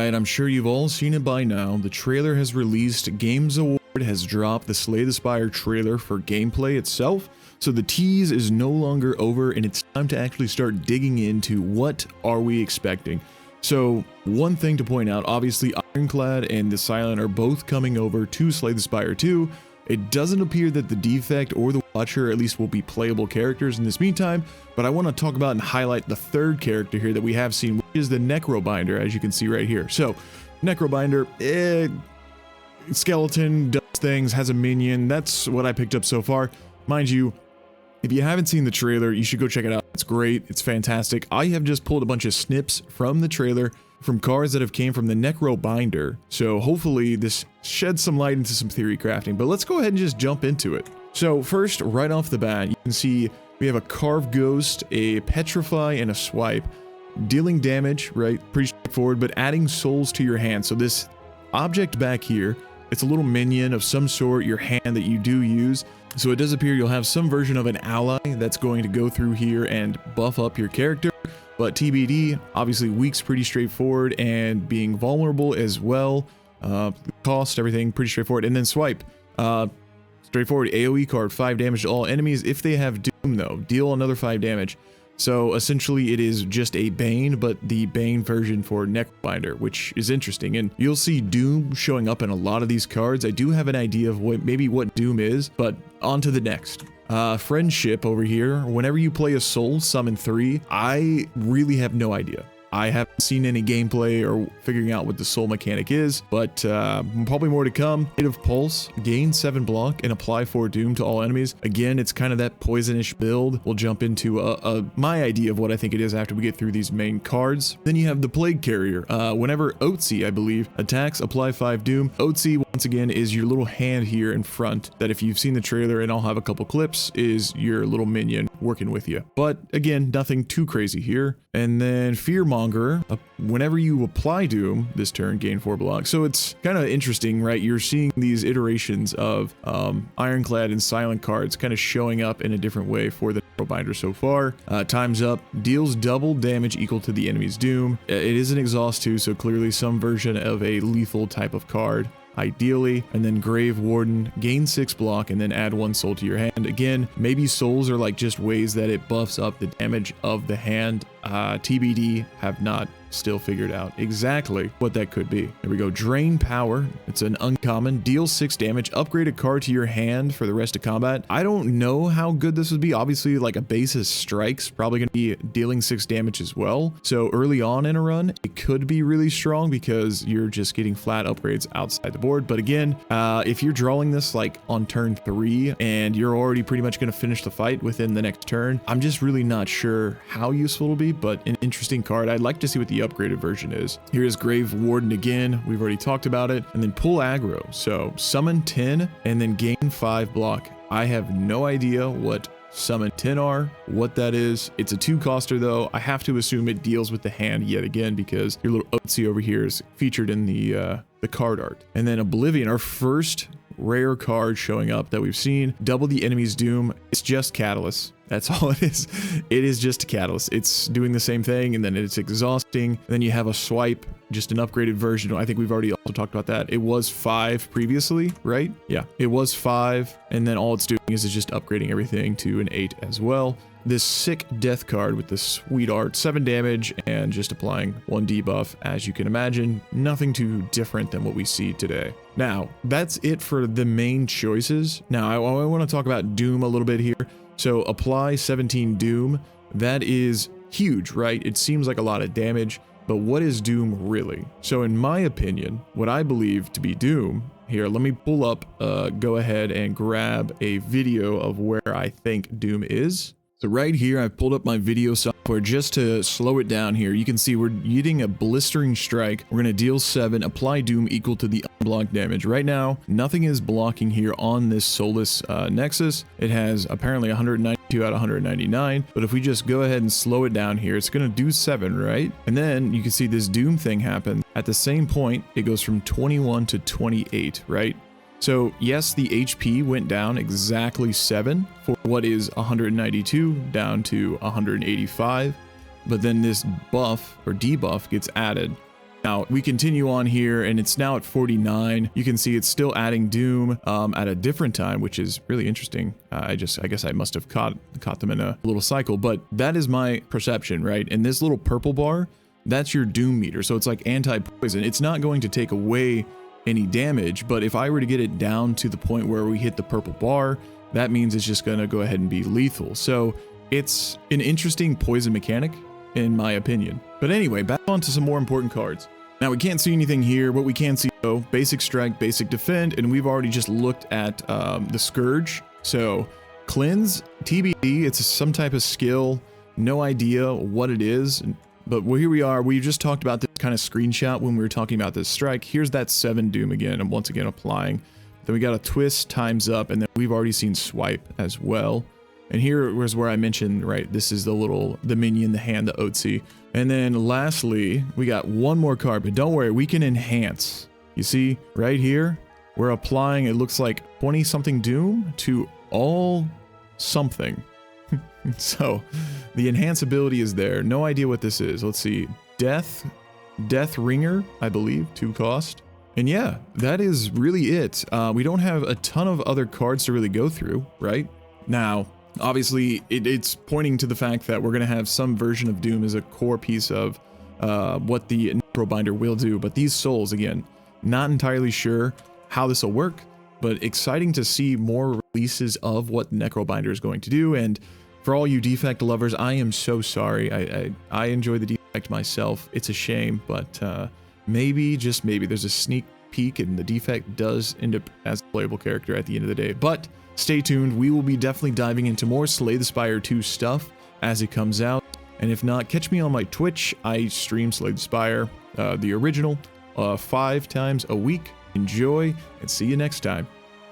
Alright, I'm sure you've all seen it by now. The trailer has released. Games Award has dropped the Slay the Spire trailer for gameplay itself. So the tease is no longer over and it's time to actually start digging into what are we expecting. So one thing to point out, obviously Ironclad and the Silent are both coming over to Slay the Spire 2. It doesn't appear that the Defect or the Watcher at least will be playable characters in this meantime, but I want to talk about and highlight the third character here that we have seen, which is the Necrobinder, as you can see right here. So Necrobinder, skeleton, does things, has a minion. That's what I picked up so far. Mind you, if you haven't seen the trailer, you should go check it out. It's great. It's fantastic. I have just pulled a bunch of snips from the trailer from cards that have came from the Necrobinder. So hopefully this sheds some light into some theory crafting, but let's go ahead and just jump into it. So first, right off the bat, you can see we have a Carved Ghost, a Petrify, and a Swipe. Dealing damage, right? Pretty straightforward, but adding souls to your hand. So this object back here, it's a little minion of some sort, your hand that you do use. So it does appear you'll have some version of an ally that's going to go through here and buff up your character. But TBD, obviously weak's pretty straightforward and being vulnerable as well. Cost, everything pretty straightforward. And then Swipe, straightforward AoE card, 5 damage to all enemies. If they have Doom though, deal another 5 damage. So essentially it is just a Bane, but the Bane version for Necrobinder, which is interesting. And you'll see Doom showing up in a lot of these cards. I do have an idea of what Doom is, but on to the next. Friendship over here. Whenever you play a soul, summon 3. I really have no idea. I haven't seen any gameplay or figuring out what the soul mechanic is, but probably more to come. Hit of Pulse, gain 7 block, and apply 4 Doom to all enemies. Again, it's kind of that poisonish build. We'll jump into my idea of what I think it is after we get through these main cards. Then you have the Plague Carrier. Whenever Otzi, I believe, attacks, apply 5 Doom. Otzi, once again, is your little hand here in front that if you've seen the trailer, and I'll have a couple clips, is your little minion working with you. But again, nothing too crazy here. And then Fearmonger, whenever you apply Doom this turn, gain 4 blocks. So it's kind of interesting, right? You're seeing these iterations of Ironclad and Silent cards kind of showing up in a different way for the Necrobinder so far. Time's up, deals double damage equal to the enemy's Doom. It is an exhaust too, so clearly some version of a lethal type of card. Ideally, and then Grave Warden, gain 6 block and then add 1 soul to your hand. Again, maybe souls are like just ways that it buffs up the damage of the hand. TBD, have not still figured out exactly what that could be. There we go. Drain Power. It's an uncommon. Deal 6 damage. Upgrade a card to your hand for the rest of combat. I don't know how good this would be. Obviously, like a basis strikes, probably going to be dealing 6 damage as well. So early on in a run, it could be really strong because you're just getting flat upgrades outside the board. But again, if you're drawing this like on turn 3 and you're already pretty much going to finish the fight within the next turn, I'm just really not sure how useful it'll be, but an interesting card. I'd like to see what the upgraded version is. Here is Grave Warden again. We've already talked about it. And then pull aggro. So summon 10 and then gain 5 block. I have no idea what summon 10 are, what that is. It's a 2-coster though. I have to assume it deals with the hand yet again because your little Otzi over here is featured in the card art. And then Oblivion, our first rare card showing up that we've seen. Double the enemy's Doom. It's just Catalyst. That's all it is. It is just a Catalyst. It's doing the same thing and then it's exhausting. And then you have a Swipe, just an upgraded version. I think we've already also talked about that. It was 5 previously, right? Yeah, it was 5. And then all it's doing is it's just upgrading everything to an 8 as well. This sick death card with this sweet art, 7 damage and just applying 1 debuff, as you can imagine. Nothing too different than what we see today. Now, that's it for the main choices. Now, I want to talk about Doom a little bit here. So apply 17 Doom. That is huge, right? It seems like a lot of damage, but what is Doom really? So in my opinion, what I believe to be Doom, here, let me pull up, go ahead and grab a video of where I think Doom is. So right here, I've pulled up my video software just to slow it down here. You can see we're getting a Blistering Strike. We're going to deal 7, apply Doom equal to the unblocked damage. Right now, nothing is blocking here on this Soulless Nexus. It has apparently 192 out of 199. But if we just go ahead and slow it down here, it's going to do 7, right? And then you can see this Doom thing happen. At the same point, it goes from 21 to 28, right? So yes, the HP went down exactly 7 for what is 192 down to 185, but then this buff or debuff gets added Now, we continue on here, and it's now at 49. You can see it's still adding Doom at a different time, which is really interesting. I guess I must have caught them in a little cycle, but that is my perception, right? And this little purple bar, that's your Doom meter. So it's like anti-poison. It's not going to take away any damage, but if I were to get it down to the point where we hit the purple bar, that means it's just going to go ahead and be lethal. So it's an interesting poison mechanic, in my opinion. But anyway, back on to some more important cards. Now, we can't see anything here. What we can see, though, basic strike, basic defend, and we've already just looked at the Scourge. So cleanse, TBD, it's some type of skill. No idea what it is, but here we are. We just talked about this kind of screenshot when we were talking about this strike. Here's that 7 Doom again, and once again applying. Then we got a twist, times up, and then we've already seen swipe as well. And here was where I mentioned, right, this is the minion, the hand, the Otzi. And then lastly, we got one more card, but don't worry, we can enhance. You see, right here, we're applying, it looks like 20-something Doom to all something. So, the enhance ability is there. No idea what this is. Let's see. Death Ringer, I believe, 2 cost. And yeah, that is really it. We don't have a ton of other cards to really go through, right? Now, obviously, it's pointing to the fact that we're going to have some version of Doom as a core piece of what the Necrobinder will do. But these souls, again, not entirely sure how this will work, but exciting to see more releases of what Necrobinder is going to do. And for all you defect lovers, I am so sorry. I enjoy the defect myself. It's a shame, but maybe, just maybe, there's a sneak peek and the defect does end up as a playable character at the end of the day. But stay tuned. We will be definitely diving into more Slay the Spire 2 stuff as it comes out. And if not, catch me on my Twitch. I stream Slay the Spire, the original, 5 times a week. Enjoy, and see you next time.